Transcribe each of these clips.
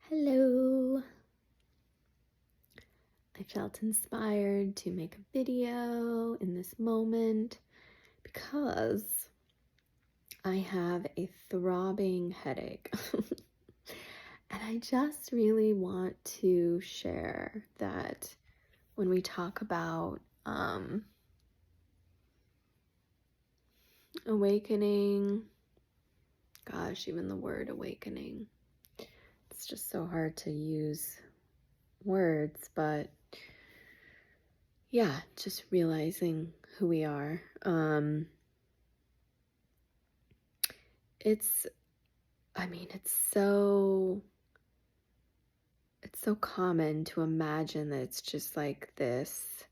Hello. I felt inspired to make a video in this moment because I have a throbbing headache. And I just really want to share that when we talk about awakening, gosh, even the word awakening, it's just so hard to use words, but yeah, just realizing who we are. It's it's so common to imagine that it's just like this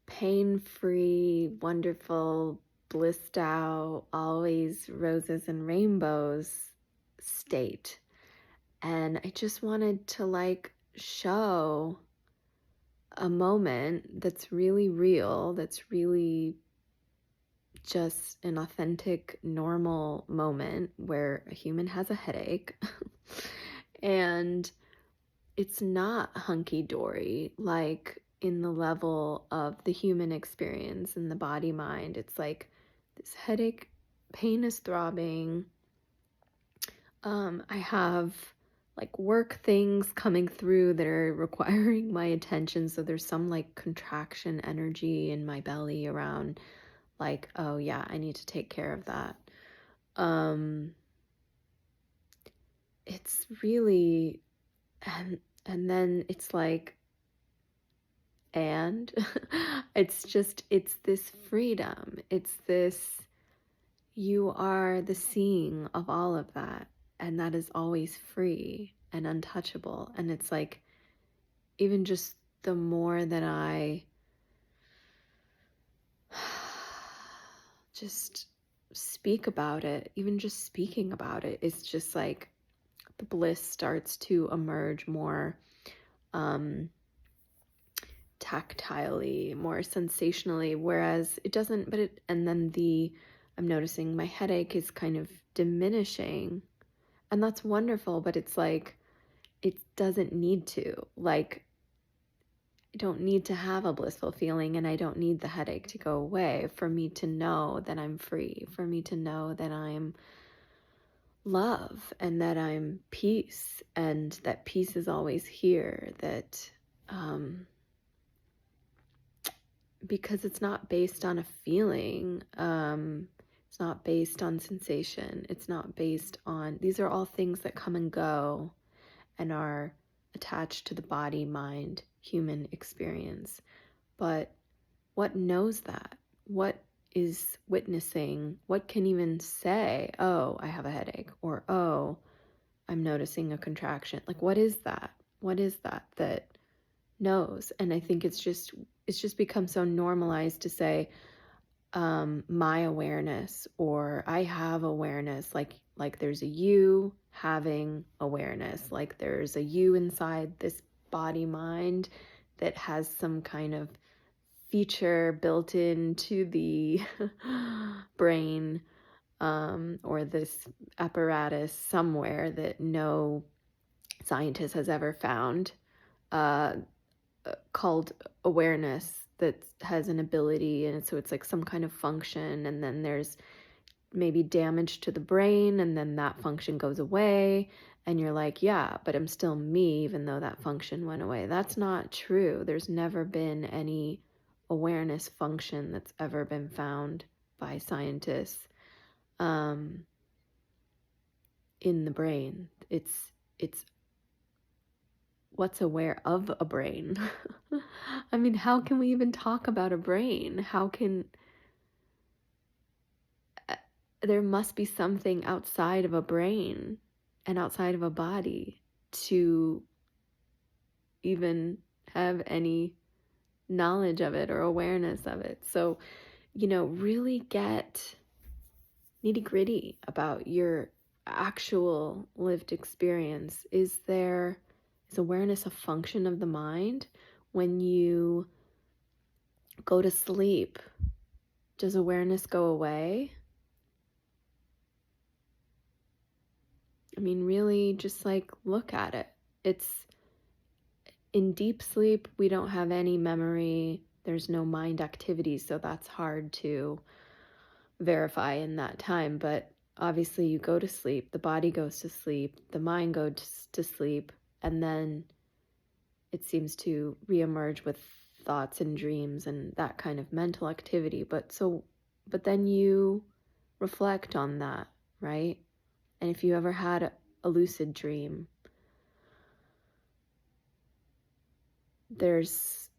pain-free, wonderful, blissed out, always roses and rainbows state. And I just wanted to show a moment that's really real, that's really just an authentic, normal moment where a human has a headache and it's not hunky-dory like in the level of the human experience in the body mind. It's like this headache, pain is throbbing. I have like work things coming through that are requiring my attention. So there's some like contraction energy in my belly around like, oh yeah, I need to take care of that. It's really, and then it's like, and it's this freedom. It's this, you are the seeing of all of that. And that is always free and untouchable. And it's like, even just the more that I just speak about it, even just speaking about it, it's just like the bliss starts to emerge more tactilely, more sensationally, whereas it doesn't, and then I'm noticing my headache is kind of diminishing, and that's wonderful, but it's like, it doesn't need to, like, I don't need to have a blissful feeling, and I don't need the headache to go away for me to know that I'm free, for me to know that I'm love and that I'm peace, and that peace is always here, that, because it's not based on a feeling, it's not based on sensation, it's not based on, these are all things that come and go and are attached to the body, mind, human experience. But what knows that? What is witnessing? What can even say, oh, I have a headache, or oh, I'm noticing a contraction? Like, what is that? What is that knows? And I think it's just become so normalized to say, my awareness, or I have awareness, like there's a you having awareness, like there's a you inside this body mind that has some kind of feature built into the brain, or this apparatus somewhere that no scientist has ever found, called awareness, that has an ability, and so it's like some kind of function, and then there's maybe damage to the brain, and then that function goes away, and you're like, yeah, but I'm still me even though that function went away. That's not true. There's never been any awareness function that's ever been found by scientists in the brain. It's what's aware of a brain. I mean, how can we even talk about a brain? How can, there must be something outside of a brain and outside of a body to even have any knowledge of it or awareness of it. So, really get nitty gritty about your actual lived experience. Is awareness a function of the mind? When you go to sleep, does awareness go away? I mean, really just like look at it. It's in deep sleep, we don't have any memory. There's no mind activity, so that's hard to verify in that time. But obviously, you go to sleep, the body goes to sleep, the mind goes to sleep, and then it seems to reemerge with thoughts and dreams and that kind of mental activity. But then you reflect on that, right? And if you ever had a lucid dream, there's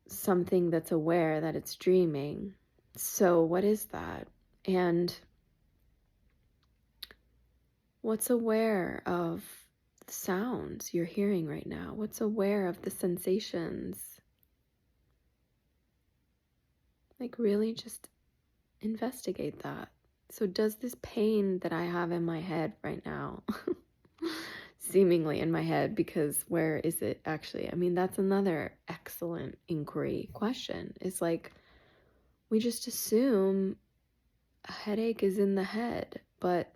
something that's aware that it's dreaming. So, what is that? And what's aware of the sounds you're hearing right now? What's aware of the sensations? Like, really just investigate that. So, does this pain that I have in my head right now, seemingly in my head, because where is it actually? I mean, that's another excellent inquiry question. It's like, we just assume a headache is in the head, but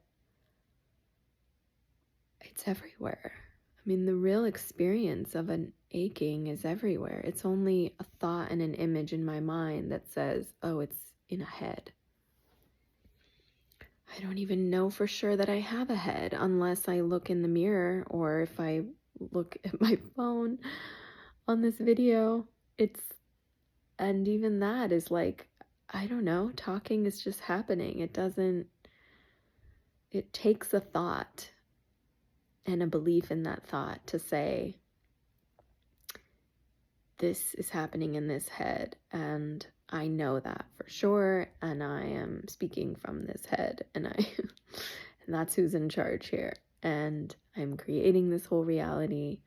it's everywhere. I mean, the real experience of an aching is everywhere. It's only a thought and an image in my mind that says, oh, it's in a head. I don't even know for sure that I have a head unless I look in the mirror, or if I look at my phone on this video. And even that is like, I don't know, talking is just happening. It takes a thought and a belief in that thought to say, this is happening in this head, and I know that for sure, and I am speaking from this head, and and that's who's in charge here, and I'm creating this whole reality.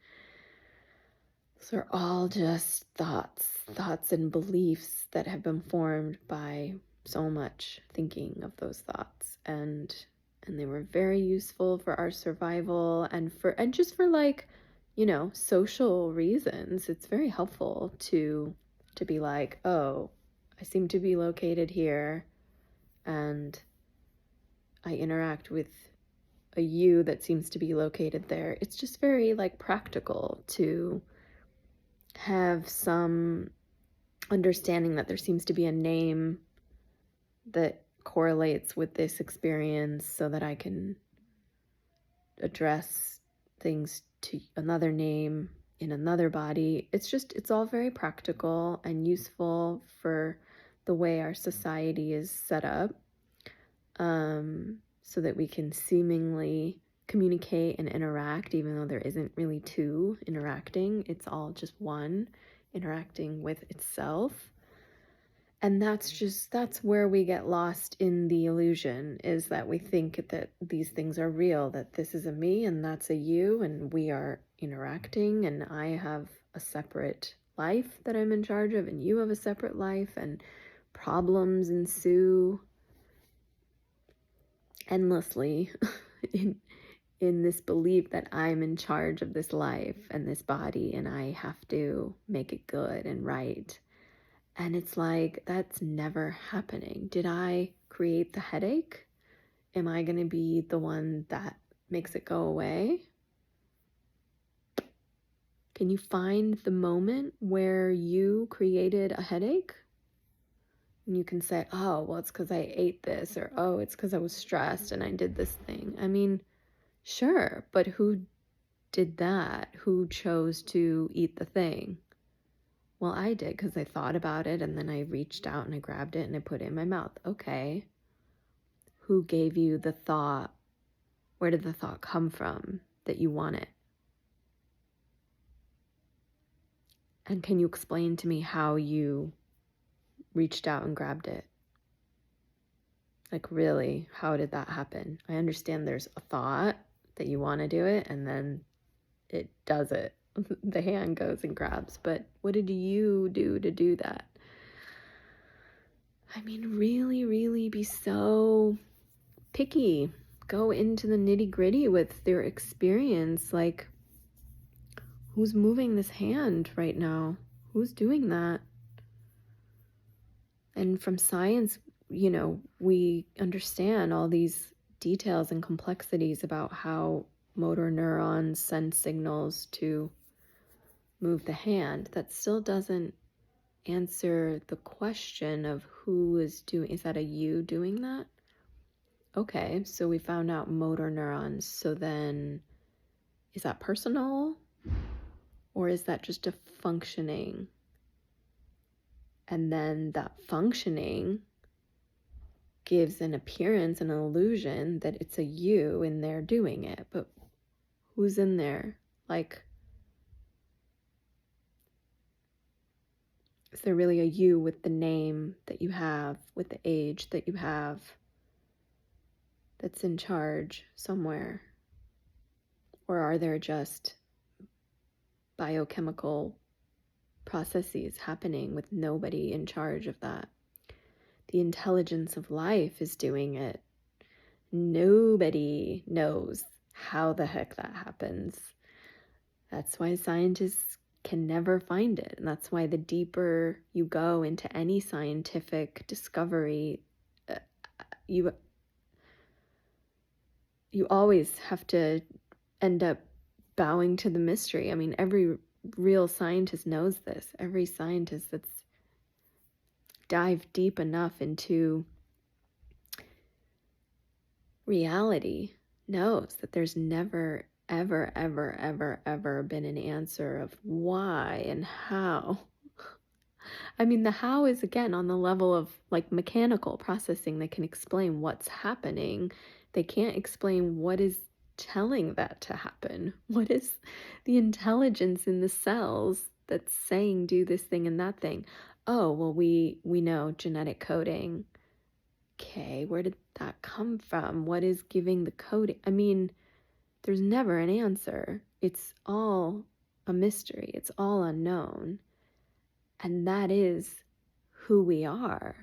Those are all just thoughts and beliefs that have been formed by so much thinking of those thoughts, and they were very useful for our survival and just for like, social reasons. It's very helpful to be like, oh, I seem to be located here, and I interact with a you that seems to be located there. It's just very like practical to have some understanding that there seems to be a name that correlates with this experience so that I can address things to another name in another body. It's all very practical and useful for the way our society is set up, so that we can seemingly communicate and interact, even though there isn't really two interacting. It's all just one interacting with itself. And that's where we get lost in the illusion, is that we think that these things are real, that this is a me and that's a you, and we are interacting, and I have a separate life that I'm in charge of, and you have a separate life, and problems ensue endlessly in this belief that I'm in charge of this life and this body, and I have to make it good and right. And it's like, that's never happening. Did I create the headache? Am I going to be the one that makes it go away? Can you find the moment where you created a headache? And you can say, oh, well, it's because I ate this, or oh, it's because I was stressed and I did this thing. I mean, sure, but who did that? Who chose to eat the thing? Well, I did, because I thought about it, and then I reached out and I grabbed it and I put it in my mouth. Okay. Who gave you the thought? Where did the thought come from that you want it? And can you explain to me how you reached out and grabbed it? Like, really, how did that happen? I understand there's a thought that you want to do it, and then it does it. The hand goes and grabs. But what did you do to do that? I mean, really, really be so picky. Go into the nitty-gritty with their experience. Like, who's moving this hand right now? Who's doing that? And from science, we understand all these details and complexities about how motor neurons send signals to move the hand, that still doesn't answer the question of who is doing, is that a you doing that? Okay, so we found out motor neurons. So then is that personal, or is that just a functioning? And then that functioning gives an appearance, an illusion that it's a you in there doing it. But who's in there? Like, is there really a you with the name that you have, with the age that you have, that's in charge somewhere? Or are there just biochemical processes happening with nobody in charge of that? The intelligence of life is doing it. Nobody knows how the heck that happens. That's why scientists can never find it. And that's why the deeper you go into any scientific discovery, you always have to end up bowing to the mystery. I mean, every real scientist knows this. Every scientist that's dived deep enough into reality knows that there's never, ever, ever, ever, ever been an answer of why and how. I mean, the how is, again, on the level of like mechanical processing. They can explain what's happening. They can't explain what is telling that to happen. What is the intelligence in the cells that's saying do this thing and that thing? Oh, well, we know genetic coding. Okay, where did that come from? What is giving the coding? I mean, there's never an answer. It's all a mystery. It's all unknown. And that is who we are.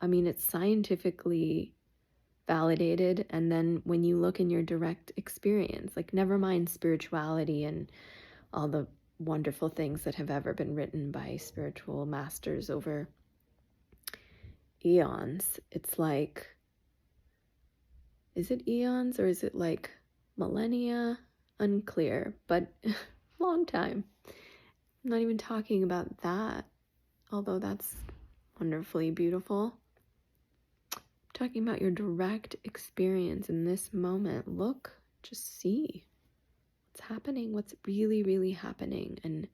I mean, it's scientifically validated. And then when you look in your direct experience, like, never mind spirituality and all the wonderful things that have ever been written by spiritual masters over eons. It's like, is it eons or is it like millennia? Unclear, but long time. I'm not even talking about that, although that's wonderfully beautiful. I'm talking about your direct experience in this moment. Look, just see what's happening, what's really, really happening. And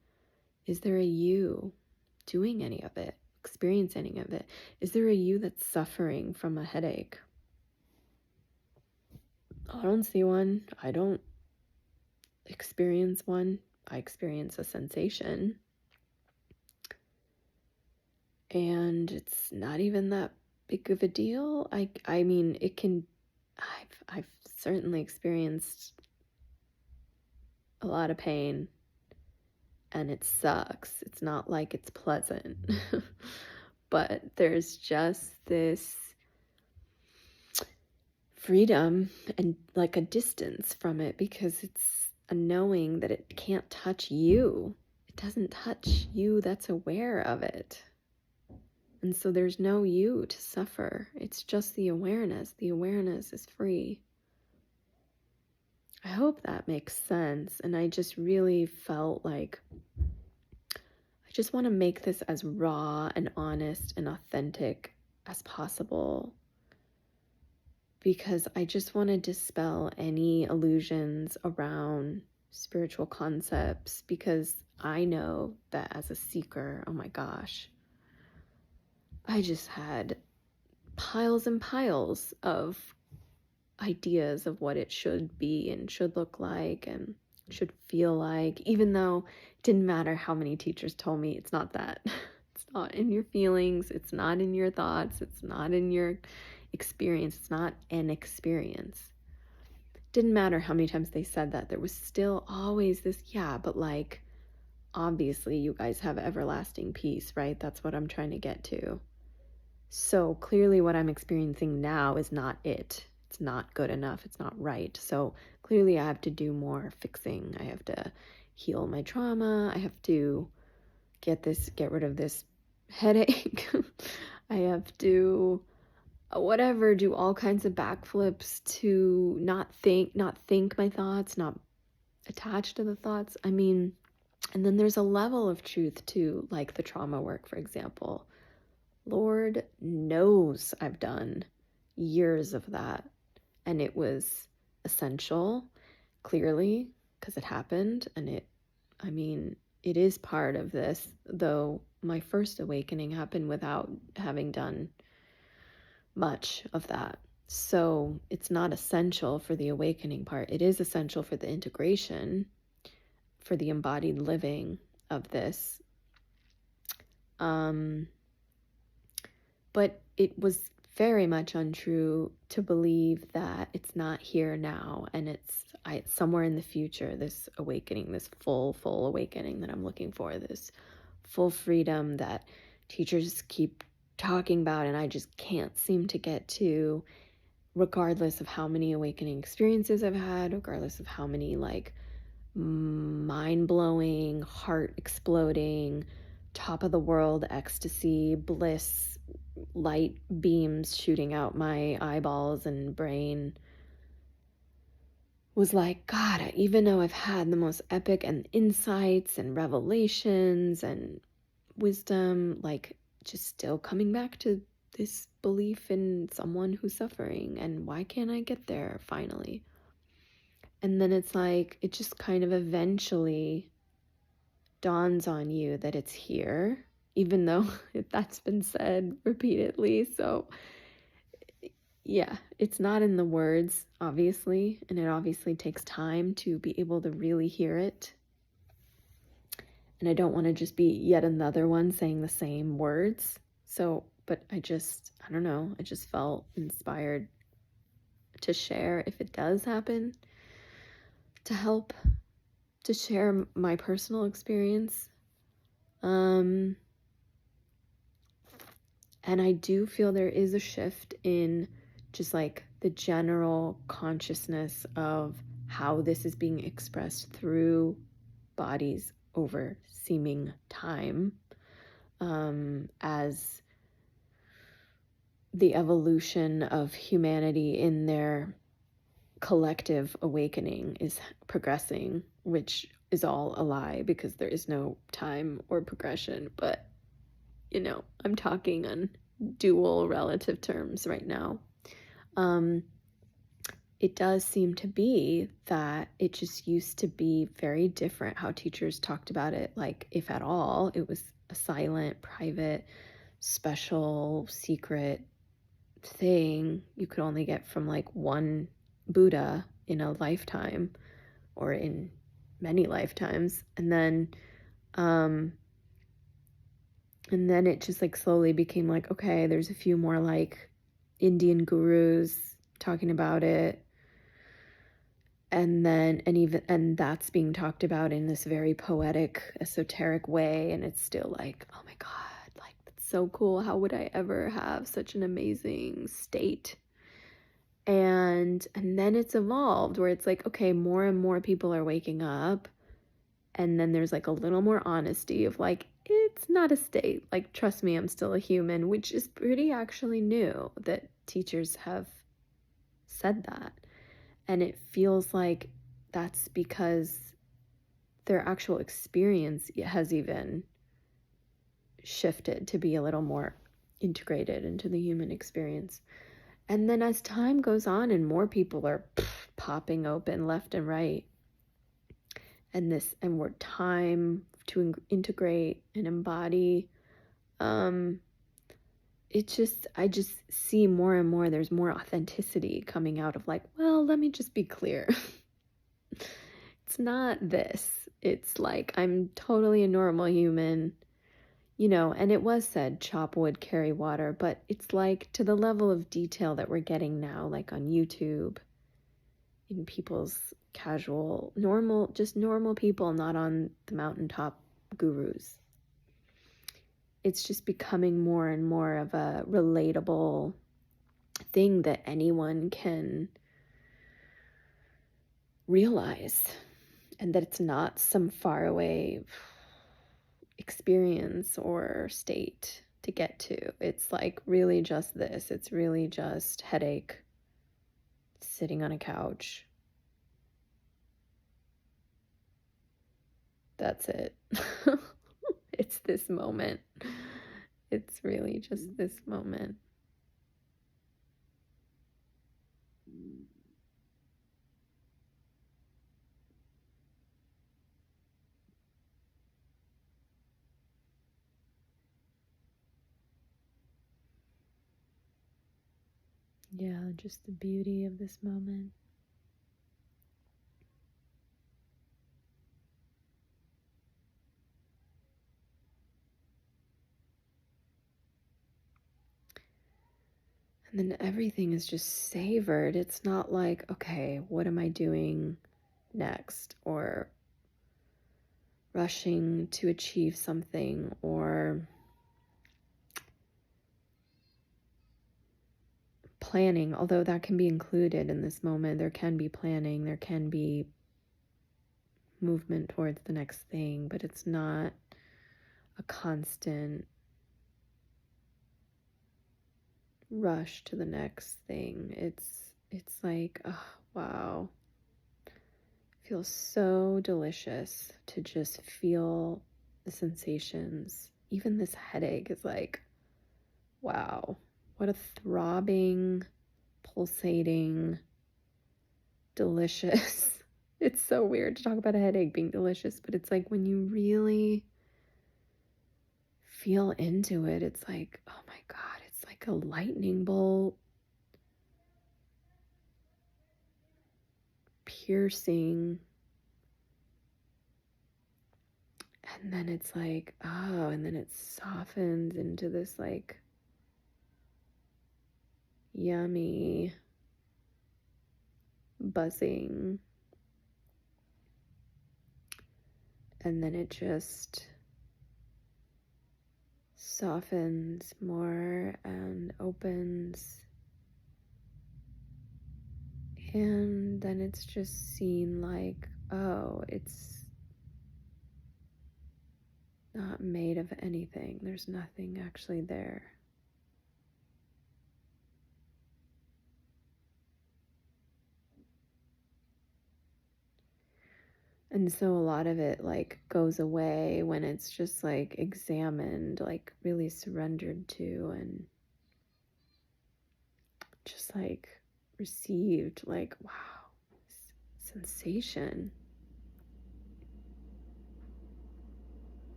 is there a you doing any of it, experiencing any of it? Is there a you that's suffering from a headache? I don't see one. I don't experience one. I experience a sensation. And it's not even that big of a deal. I mean, it can, I've certainly experienced a lot of pain, and it sucks. It's not like it's pleasant. But there's just this freedom and like a distance from it, because it's a knowing that it can't touch you. It doesn't touch you that's aware of it. And so there's no you to suffer. It's just the awareness. The awareness is free. I hope that makes sense. And I just really felt like I just want to make this as raw and honest and authentic as possible, because I just want to dispel any illusions around spiritual concepts, because I know that as a seeker, oh my gosh, I just had piles and piles of ideas of what it should be and should look like and should feel like, even though it didn't matter how many teachers told me it's not that. It's not in your feelings, it's not in your thoughts, it's not in your experience, it's not an experience. Didn't matter how many times they said that, there was still always this, yeah, but like, obviously you guys have everlasting peace, right? That's what I'm trying to get to. So clearly what I'm experiencing now is not it. It's not good enough. It's not right. So clearly I have to do more fixing. I have to heal my trauma. I have to get rid of this headache. I have to whatever, do all kinds of backflips to not think my thoughts, not attach to the thoughts. I mean, and then there's a level of truth to like the trauma work, for example. Lord knows I've done years of that, and it was essential, clearly, because it happened, and I mean, it is part of this, though my first awakening happened without having done much of that. So it's not essential for the awakening part. It is essential for the integration, for the embodied living of this. But it was very much untrue to believe that it's not here now and it's somewhere in the future, this awakening, this full awakening that I'm looking for, this full freedom that teachers keep talking about and I just can't seem to get to, regardless of how many awakening experiences I've had, regardless of how many like mind-blowing, heart exploding, top of the world ecstasy, bliss, light beams shooting out my eyeballs and brain. Was like, God, even though I've had the most epic and insights and revelations and wisdom, like just still coming back to this belief in someone who's suffering and why can't I get there finally? And then it's like, it just kind of eventually dawns on you that it's here, even though that's been said repeatedly. So yeah, it's not in the words, obviously, and it obviously takes time to be able to really hear it. And I don't want to just be yet another one saying the same words. So, but I don't know, I just felt inspired to share if it does happen, to help, to share my personal experience. And I do feel there is a shift in just like the general consciousness of how this is being expressed through bodies over seeming time, as the evolution of humanity in their collective awakening is progressing, which is all a lie because there is no time or progression. But, I'm talking on dual relative terms right now. It does seem to be that it just used to be very different how teachers talked about it. Like, if at all, it was a silent, private, special, secret thing you could only get from like one Buddha in a lifetime or in many lifetimes. And then it just like slowly became like, okay, there's a few more like Indian gurus talking about it. And then, and that's being talked about in this very poetic, esoteric way. And it's still like, oh my God, like, that's so cool. How would I ever have such an amazing state? And then it's evolved where it's like, okay, more and more people are waking up. And then there's like a little more honesty of like, it's not a state. Like, trust me, I'm still a human, which is pretty actually new that teachers have said that. And it feels like that's because their actual experience has even shifted to be a little more integrated into the human experience. And then as time goes on and more people are popping open left and right, and we're time to integrate and embody, I just see more and more there's more authenticity coming out of like, well, let me just be clear. It's not this. It's like, I'm totally a normal human, and it was said, chop wood, carry water, but it's like to the level of detail that we're getting now, like on YouTube, in people's just normal people, not on the mountaintop gurus. It's just becoming more and more of a relatable thing that anyone can realize, and that it's not some faraway experience or state. to get to. It's like really just this. It's really just headache, sitting on a couch. That's it. It's this moment. It's really just this moment. Yeah, just the beauty of this moment. And then everything is just savored. It's not like, okay, what am I doing next? Or rushing to achieve something, or planning, although that can be included in this moment. There can be planning, there can be movement towards the next thing, but it's not a constant rush to the next thing. It's like, oh, wow. It feels so delicious to just feel the sensations. Even this headache is like, wow, what a throbbing, pulsating, delicious. It's so weird to talk about a headache being delicious, but it's like when you really feel into it, it's like, oh my God, it's like a lightning bolt, piercing. And then it's like, oh, and then it softens into this like yummy buzzing. And then it just softens more and opens. And then it's just seen like, oh, it's not made of anything. There's nothing actually there. And so a lot of it like goes away when it's just like examined, like really surrendered to, and just like received, like, wow, sensation.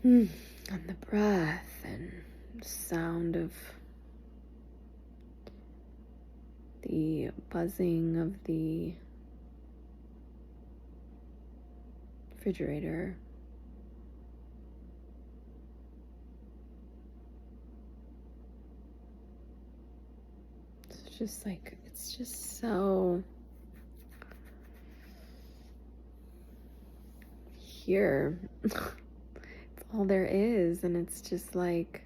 And the breath and the sound of the buzzing of the refrigerator. It's just so here. It's all there is, and it's just like,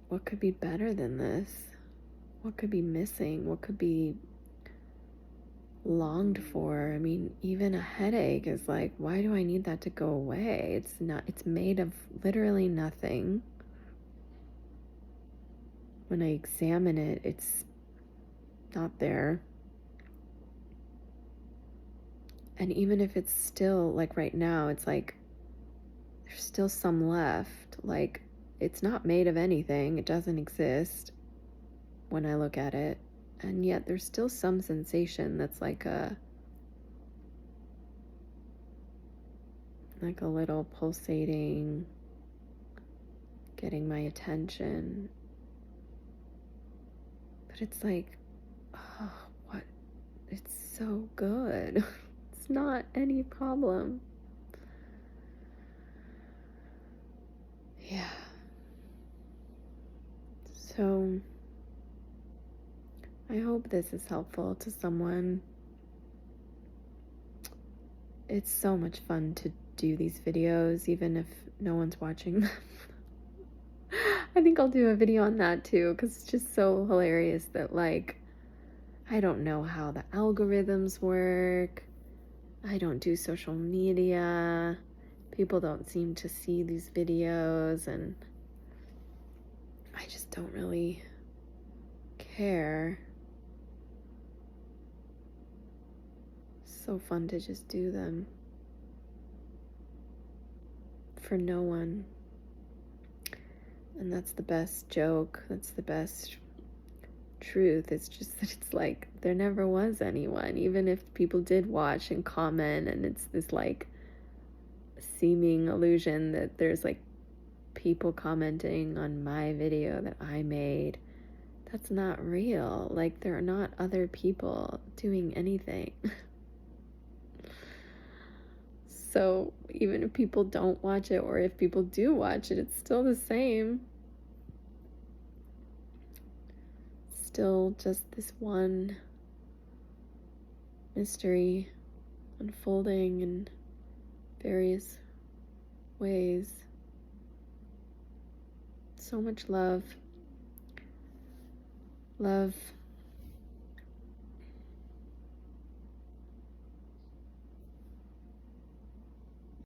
what could be better than this? What could be missing? What could be longed for? I mean, even a headache is like, why do I need that to go away? It's made of literally nothing. When I examine it, it's not there. And even if it's still, like right now, it's like there's still some left. Like, it's not made of anything. It doesn't exist when I look at it. And yet there's still some sensation that's like a little pulsating, getting my attention. But it's like, oh, what? It's so good. It's not any problem. Yeah. So I hope this is helpful to someone. It's so much fun to do these videos, even if no one's watching them. I think I'll do a video on that too, because it's just so hilarious that, like, I don't know how the algorithms work. I don't do social media. people don't seem to see these videos, and I just don't really care. So fun to just do them for no one. And that's the best joke. That's the best truth. It's just that it's like there never was anyone, even if people did watch and comment, and it's this like seeming illusion that there's like people commenting on my video that I made. That's not real. Like, there are not other people doing anything. So even if people don't watch it, or if people do watch it, it's still the same. Still just this one mystery unfolding in various ways. So much love. Love